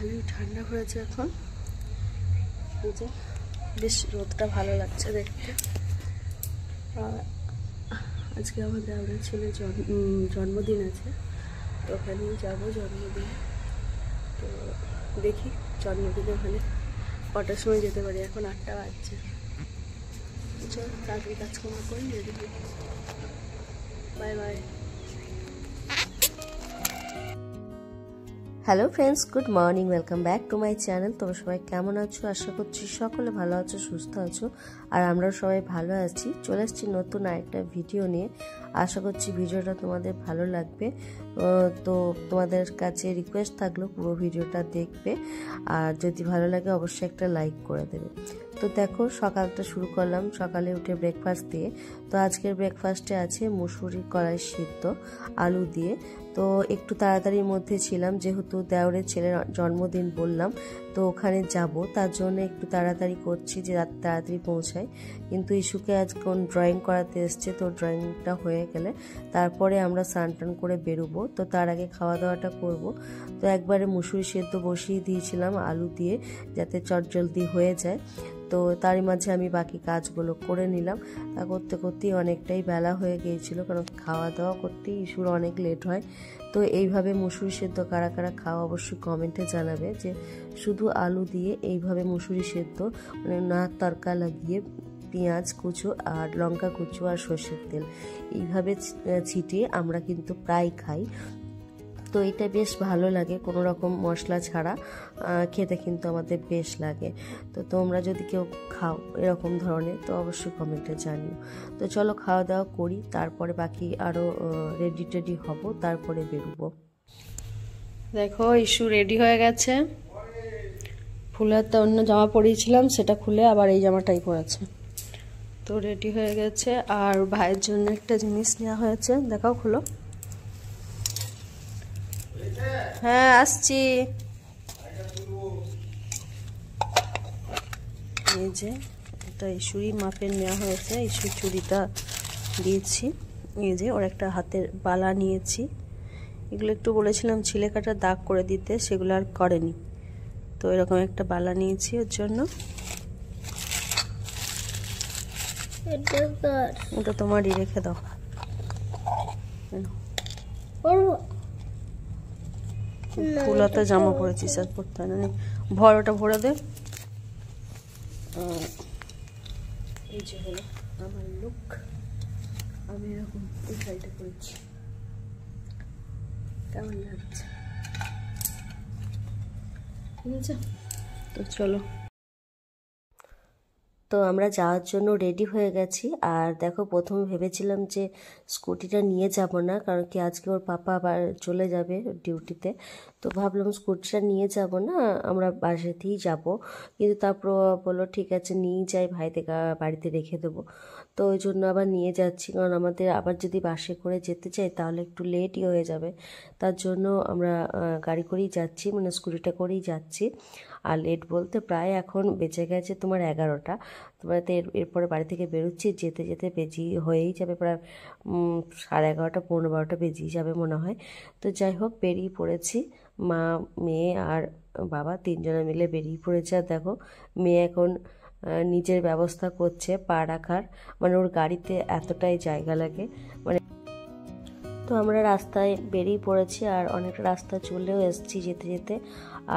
ভালোই ঠান্ডা পড়েছে এখন। এই যে বেশ রোদটা ভালো লাগছে দেখতে। আজকে আমাদের আমার ছেলের জন্মদিন আছে, তো ওখানেই যাবো জন্মদিনে। তো দেখি জন্মদিনে ওখানে কটার সময় যেতে পারি। এখন 8টা বাজছে। চল তাড়াতাড়ি কাজকর্ম করি, রেডি হই। Bye bye. Hello friends, good morning, welcome back to my channel. তোমরা সবাই কেমন আছো? আশা করছি সকলে ভালো আছো, সুস্থ আছো, আর আমরাও সবাই ভালো আছি। চলে আসছি নতুন আরেকটা ভিডিও নিয়ে। আশা করছি ভিডিওটা তোমাদের ভালো লাগবে। তো তোমাদের কাছে রিকোয়েস্ট থাকলো পুরো ভিডিওটা দেখবে, আর যদি ভালো লাগে অবশ্যই একটা লাইক করে দেবে। তো দেখো সকালটা শুরু করলাম সকালে উঠে ব্রেকফাস্ট দিয়ে। তো আজকের ব্রেকফাস্টে আছে মুসুরি কলাই সিদ্ধ আলু দিয়ে। তো একটু তাড়াতাড়ির মধ্যে ছিলাম, যেহেতু দেওরের ছেলের জন্মদিন বললাম, তো ওখানে যাব, তার জন্য একটু তাড়াতাড়ি করছি যে তাড়াতাড়ি পৌঁছাই। কিন্তু ইস্যুকে আজ কোন ড্রয়িং করাতে এসছে, তো ড্রয়িংটা হয়ে গেলে তারপরে আমরা স্নান টান করে বেরোবো। তো তার আগে খাওয়া দাওয়াটা করব। তো একবারে মুসুরি সেদ্ধ বসিয়ে দিয়েছিলাম আলু দিয়ে, যাতে চটজলদি হয়ে যায়। তো তারই মাঝে আমি বাকি কাজগুলো করে নিলাম। তা করতে করতেই অনেকটাই বেলা হয়ে গিয়েছিল, কারণ খাওয়া দাওয়া করতেই ইস্যুর অনেক লেট হয়। তো এইভাবে মুসুরি সেদ্ধ কারা কারা খাওয়া অবশ্যই কমেন্টে জানাবে, যে শুধু আলু দিয়ে এইভাবে মুসুরি সেদ্ধ, মানে না তড়কা লাগিয়ে পেঁয়াজ কুচো আর লঙ্কা কুচো আর সর্ষের তেল এইভাবে ছিটিয়ে আমরা কিন্তু প্রায় খাই। তো এটা বেশ ভালো লাগে, কোনো রকম মশলা ছাড়া খেতে কিন্তু আমাদের বেশ লাগে। তো তোমরা যদি কেউ খাও এরকম ধরনের, তো অবশ্যই কমেন্টে জানিও। তো চলো খাওয়া দাওয়া করি, তারপরে বাকি আরও রেডি টেডি হব, তারপরে বেরোবো। দেখো ইস্যু রেডি হয়ে গেছে। ফুলের তো অন্য জামা পরিয়েছিলাম, সেটা খুলে আবার এই জামাটাই পরেছে। তো রেডি হয়ে গেছে। আর ভাইয়ের জন্য একটা জিনিস নেওয়া হয়েছে, দেখাও খুলো। হ্যাঁ আসছি। এই যে এটা ইস্যুরই মাপের নেওয়া হয়েছে, ইস্যুর চুড়িটা দিয়েছি। এই যে ওর একটা হাতের বালা নিয়েছি। এগুলো একটু বলেছিলাম ছিলে কাটা দাগ করে দিতে, সেগুলো আর করেনি। তো এরকম একটা বালা নিয়েছি ওর জন্য। ওটা তোমারই, রেখে দাও। ফুলাতে জামা পরেছিস আর পরতে হয় না, ভর ওটা ভরে দে। এই যে হলো আমার লুক। আমি এরকম এই শাড়িটা পরেছি, কেমন লাগছে? ঠিক আছে, তো চলো। তো আমরা যাওয়ার জন্য রেডি হয়ে গেছি। আর দেখো প্রথমে ভেবেছিলাম যে স্কুটিটা নিয়ে যাব না, কারণ কি আজকে ওর পাপা আবার চলে যাবে ডিউটিতে। তো ভাবলাম স্কুটিটা নিয়ে যাব না, আমরা বাসাতেই যাব। কিন্তু তারপর বললো ঠিক আছে নিয়ে যাই, ভাই থেকে বাড়িতে রেখে দেবো। তো ওই জন্য আবার নিয়ে যাচ্ছি, কারণ আমাদের আবার যদি বাসে করে যেতে চাই তাহলে একটু লেটই হয়ে যাবে। তার জন্য আমরা গাড়ি করেই যাচ্ছি, মানে স্কুটিটা করেই যাচ্ছি। আর লেট বলতে প্রায় এখন বেঁচে গেছে তোমার 11টা। তোমার তো এরপরে বাড়ি থেকে বেরোচ্ছি, যেতে যেতে হয়েই যাবে প্রায় 11:30 12:30 বেজেই যাবে মনে হয়। তো যাই হোক বেরিয়ে পড়েছি, মা মেয়ে আর বাবা 3 জনে মিলে বেরিয়ে পড়েছে। আর দেখো মেয়ে এখন নিজের ব্যবস্থা করছে পা রাখার, মানে ওর গাড়িতে এতটাই জায়গা লাগে মানে। তো আমরা রাস্তায় বেরিয়ে পড়েছি, আর অনেকটা রাস্তা চলেও এসেছি যেতে যেতে।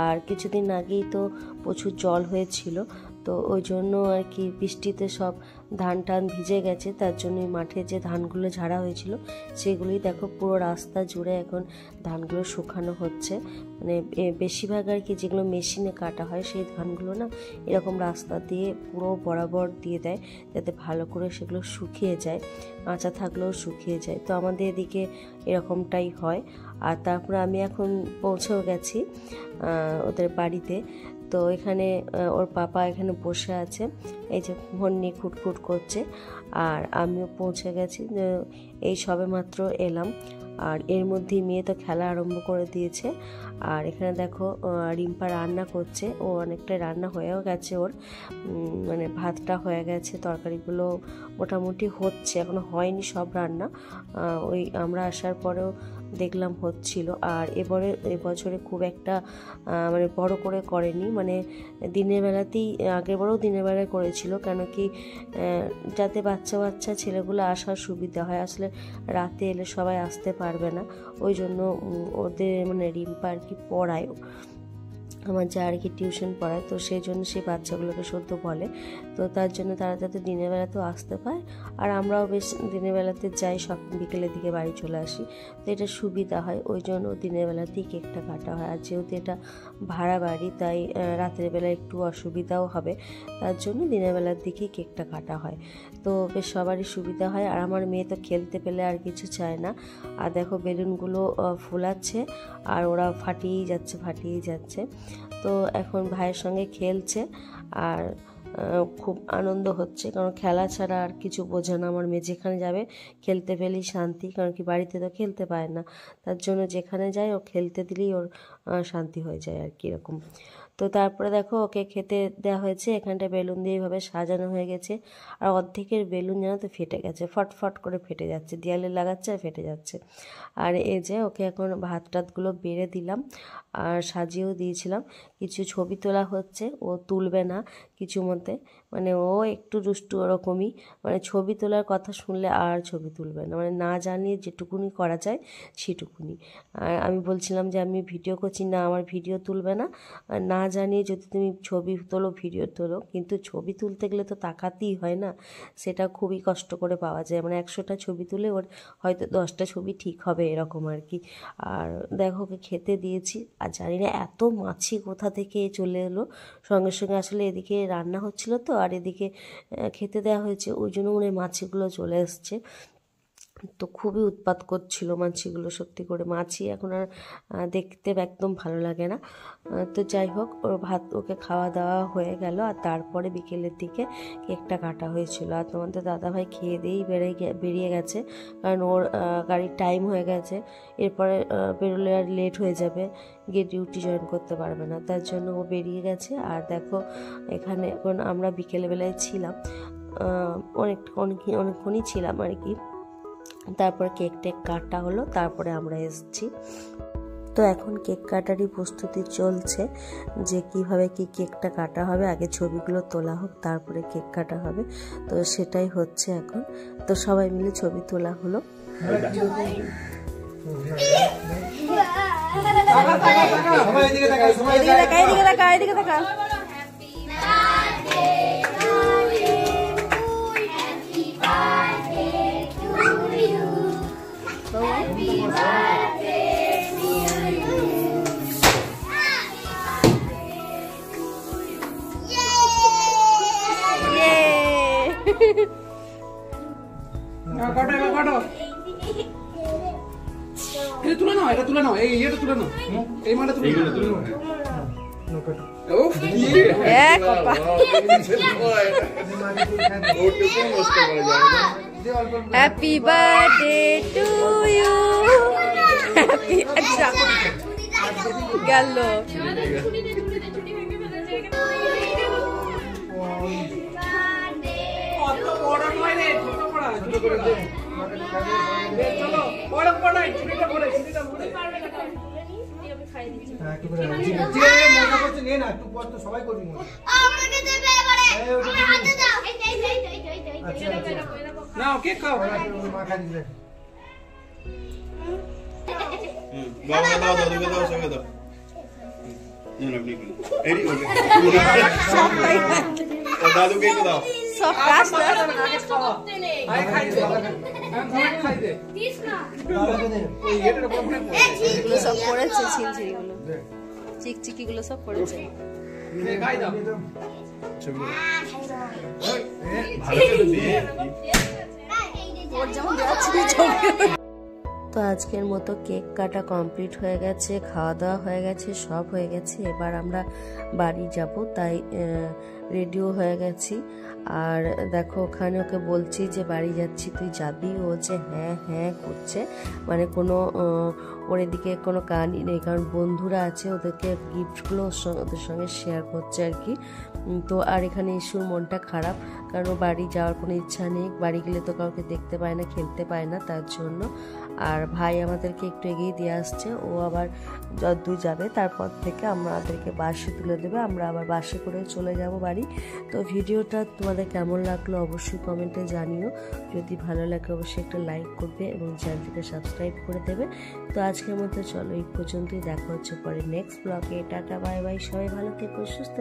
আর কিছুদিন আগেই তো প্রচুর জল হয়েছিল, তো ওই জন্য আর কি বৃষ্টিতে সব ধান টান ভিজে গেছে। তার জন্যই মাঠে যে ধানগুলো ঝাড়া হয়েছিল সেগুলোই দেখো পুরো রাস্তা জুড়ে এখন ধানগুলো শুকানো হচ্ছে। মানে বেশিরভাগ আর কি যেগুলো মেশিনে কাটা হয় সেই ধানগুলো না এরকম রাস্তা দিয়ে পুরো বরাবর দিয়ে দেয়, যাতে ভালো করে সেগুলো শুকিয়ে যায়, কাঁচা থাকলেও শুকিয়ে যায়। তো আমাদের এদিকে এরকমটাই হয়। আর তারপরে আমি এখন পৌঁছেও গেছি ওদের বাড়িতে। তো এখানে ওর পাপা এখানে বসে আছে, এই যে ফোন নিয়ে খুটখুট করছে। আর আমিও পৌঁছে গেছি, এই সবে মাত্র এলাম। আর এর মধ্যেই মেয়ে তো খেলা আরম্ভ করে দিয়েছে। আর এখানে দেখো রিম্পা রান্না করছে, ও অনেকটাই রান্না হয়েও গেছে ওর, মানে ভাতটা হয়ে গেছে, তরকারিগুলো মোটামুটি হচ্ছে, এখনো হয়নি সব রান্না। ওই আমরা আসার পরেও দেখলাম হচ্ছিল। আর এবছরে খুব একটা মানে বড় করে করেনি, মানে দিনের বেলাতেই, আগের বারেও দিনের বেলায় করেছিল, কেন কি যাতে বাচ্চা বাচ্চা ছেলেগুলো আসার সুবিধা হয়। আসলে রাতে এলে সবাই আসতে পারবে না, ওই জন্য ওদের মানে রিম্পা আর কি পড়ায়, আমার যা আর কি টিউশন পড়ায়, তো সেই জন্য সেই বাচ্চাগুলোকে সদ্য বলে, তো তার জন্য তারা যাতে দিনের বেলাতেও আসতে পায় আর আমরাও বেশ দিনের বেলাতে যাই, সব বিকেলের দিকে বাড়ি চলে আসি, তো এটা সুবিধা হয়, ওই জন্য দিনের বেলাতেই কেকটা কাটা হয়। আর যেহেতু এটা ভাড়া বাড়ি, তাই রাতের বেলা একটু অসুবিধাও হবে, তার জন্য দিনের বেলার দিকেই কেকটা কাটা হয়, তো বেশ সবারই সুবিধা হয়। আর আমার মেয়ে তো খেলতে পেলে আর কিছু চায় না, আর দেখো বেলুনগুলো ফুলাচ্ছে আর ওরা ফাটিয়েই যাচ্ছে। তো এখন ভাইয়ের সঙ্গে খেলছে আর খুব আনন্দ হচ্ছে, কারণ খেলা ছাড়া আর কিছু বোঝে না। আমার মেয়ে যেখানে যাবে খেলতে পেলেই শান্তি, কারণ কি বাড়িতে তো খেলতে পায় না, তার জন্য যেখানে যায় ও খেলতে দিলেই ওর শান্তি হয়ে যায় আর কি এরকম। তো তারপরে দেখো ওকে খেতে দেওয়া হয়েছে, এখানটা বেলুন দিয়ে এইভাবে সাজানো হয়ে গেছে, আর অর্ধেকের বেলুন যেন তো ফেটে গেছে, ফটফট করে ফেটে যাচ্ছে, দেয়ালে লাগাচ্ছে আর ফেটে যাচ্ছে। আর এই যে ওকে এখন ভাত টাতগুলো বেড়ে দিলাম আর সাজিয়েও দিয়েছিলাম, কিছু ছবি তোলা হচ্ছে, ও তুলবে না কিছু মতে, মানে ও একটু দুষ্টু ওরকমই, মানে ছবি তোলার কথা শুনলে আর ছবি তুলবে না, মানে না জানিয়ে যেটুকুনি করা যায় সেটুকুনি। আর আমি বলছিলাম যে আমি ভিডিও করছি, না আমার ভিডিও তুলবে না, না জানিয়ে যদি তুমি ছবি তোলো ভিডিও তোলো, কিন্তু ছবি তুলতে গেলে তো তাকাতেই হয় না, সেটা খুবই কষ্ট করে পাওয়া যায়, মানে 100টা ছবি তুলে ওর হয়তো 10টা ছবি ঠিক হবে এরকম আর কি। আর দেখো ওকে খেতে দিয়েছি, আর জানি না এত মাছি কোথা থেকে চলে এলো সঙ্গে সঙ্গে, আসলে এদিকে রান্না হচ্ছিল তো আর এদিকে খেতে দেওয়া হয়েছে, ওই জন্য মনে হয় মাছিগুলো চলে এসছে, তো খুবই উৎপাত করছিল মাছিগুলো, সত্যি করে মাছি এখন আর দেখতে একদম ভালো লাগে না। তো যাই হোক, ওর ভাত ওকে খাওয়া দাওয়া হয়ে গেল, আর তারপরে বিকেলের দিকে কেকটা কাটা হয়েছিল। আর তোমাদের দাদাভাই খেয়ে দিয়েই বেরিয়ে গেছে, কারণ ওর গাড়ির টাইম হয়ে গেছে, এরপরে বেরোলে আর লেট হয়ে যাবে, গিয়ে ডিউটি জয়েন করতে পারবে না, তার জন্য ও বেরিয়ে গেছে। আর দেখো এখানে এখন আমরা বিকেলবেলায় ছিলাম, অনেকক্ষণই ছিলাম আর কি, তারপর কেক টেক কাটা হলো, তারপরে আমরা এসেছি। তো এখন কেক কাটারই প্রস্তুতি চলছে, যে কিভাবে কি কেকটা কাটা হবে, আগে ছবিগুলো তোলা হোক তারপরে কেক কাটা হবে, তো সেটাই হচ্ছে এখন। তো সবাই মিলে ছবি তোলা হলো। এটা তুলে নাও, এটা তুলে নাও, এই মাটা তুলে নাও। হ্যাপি বার্থডে টু ইউ, আচ্ছা গেল। দাদুকে একটু দাও, সব কাজ সব পড়েছে, ছিলছিড়িগুলো চিকচিকিগুলো সব পড়েছে। তো আজকের মতো কেক কাটা কমপ্লিট হয়ে গেছে, খাওয়া দাওয়া হয়ে গেছে, সব হয়ে গেছে, এবার আমরা বাড়ি যাব, তাই রেডিও হয়ে গেছি। আর দেখো ওখানে ওকে বলছি যে বাড়ি যাচ্ছি, তুই যাবি? ও যে হ্যাঁ হ্যাঁ করছে, মানে কোনো ওর এদিকে কোনো কানই নেই, কারণ বন্ধুরা আছে, ওদেরকে গিফটগুলো ওদের সঙ্গে শেয়ার করছে আর কি। তো আর এখানে ইস্যুর মনটা খারাপ, কারণ ও বাড়ি যাওয়ার কোনো ইচ্ছা নেই, বাড়ি গেলে তো কাউকে দেখতে পায় না, খেলতে পায় না, তার জন্য। আর ভাই আমাদেরকে একটু এগিয়ে দিয়ে আসছে, ও আবার যতদূর যাবে তারপর থেকে আমাদেরকে বাসে তুলে দেবে, আমরা আবার বাসে করে চলে যাব বাড়ি। তো ভিডিওটা তোমাদের কেমন লাগলো অবশ্যই কমেন্টে জানিও, যদি ভালো লাগে অবশ্যই একটা লাইক করবে এবং চ্যানেলটিকে সাবস্ক্রাইব করে দেবে। তো আজকের মতো চলো এই পর্যন্তই, দেখা হচ্ছে পরে নেক্সট ব্লগে। টাটা বাই বাই, সবাই ভালো থেকো, সুস্থ